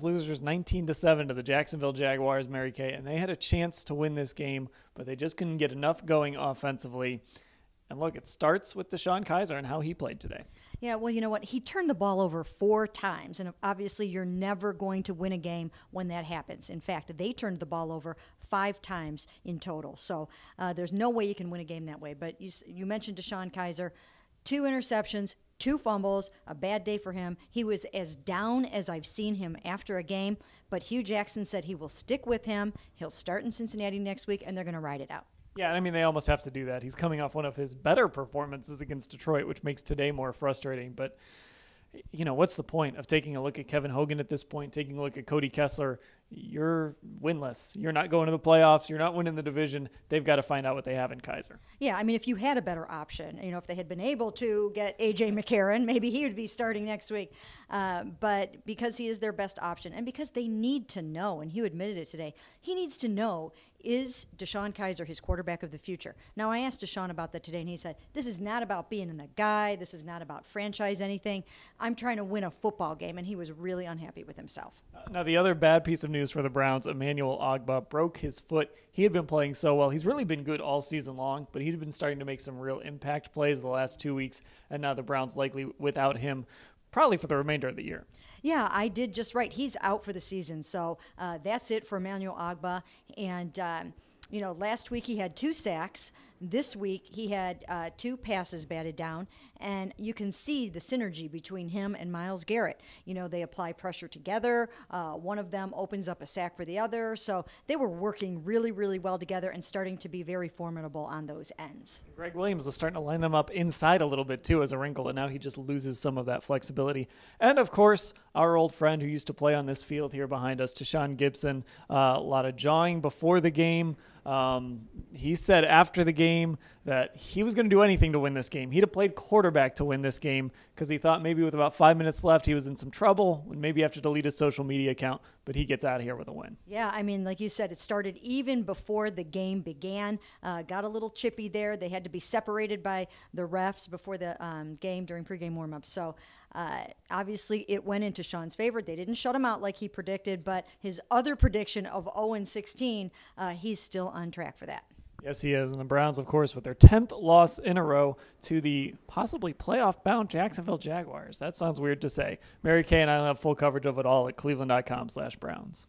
Losers 19-7 to the Jacksonville Jaguars, Mary Kay, and they had a chance to win this game, but they just couldn't get enough going offensively. And look, it starts with DeShone Kizer and how he played today. Yeah, well, you know what? He turned the ball over 4 times, and obviously you're never going to win a game when that happens. In fact, they turned the ball over 5 times in total. So there's no way you can win a game that way. But you mentioned DeShone Kizer, 2 interceptions, 2 fumbles, a bad day for him. He was as down as I've seen him after a game, but Hugh Jackson said he will stick with him. He'll start in Cincinnati next week, and they're going to ride it out. Yeah, I mean, they almost have to do that. He's coming off one of his better performances against Detroit, which makes today more frustrating. But, you know, what's the point of taking a look at Kevin Hogan at this point, taking a look at Cody Kessler? You're winless. You're not going to the playoffs. You're not winning the division. They've got to find out what they have in Kizer. Yeah, I mean, if you had a better option, you know, if they had been able to get A.J. McCarron, maybe he would be starting next week. But because he is their best option and because they need to know, and Hugh admitted it today, he needs to know, is DeShone Kizer his quarterback of the future? Now, I asked DeShone about that today, and he said, this is not about being in the guy. This is not about franchise anything. I'm trying to win a football game, and he was really unhappy with himself. Now, the other bad piece of news for the Browns, Emmanuel Ogbah broke his foot. He had been playing so well. He's really been good all season long, but he'd been starting to make some real impact plays the last 2 weeks, and now the Browns likely without him probably for the remainder of the year. Yeah, I did just right. He's out for the season, so that's it for Emmanuel Ogbah. And, you know, last week he had 2 sacks. This week he had 2 passes batted down, and you can see the synergy between him and Myles Garrett. You know, they apply pressure together. One of them opens up a sack for the other. So they were working really, really well together and starting to be very formidable on those ends. Greg Williams was starting to line them up inside a little bit too as a wrinkle, and now he just loses some of that flexibility. And of course, our old friend who used to play on this field here behind us, Tashawn Gibson, a lot of jawing before the game. He said after the game that he was going to do anything to win this game. He'd have played quarterback to win this game because he thought maybe with about 5 minutes left he was in some trouble and maybe have to delete his social media account, but he gets out of here with a win. Yeah, I mean, like you said, it started even before the game began. Got a little chippy there. They had to be separated by the refs before the game during pregame warmups. So obviously it went into Sean's favor. They didn't shut him out like he predicted, but his other prediction of 0-16, he's still on track for that. Yes, he is. And the Browns, of course, with their 10th loss in a row to the possibly playoff-bound Jacksonville Jaguars. That sounds weird to say. Mary Kay and I will have full coverage of it all at cleveland.com/Browns.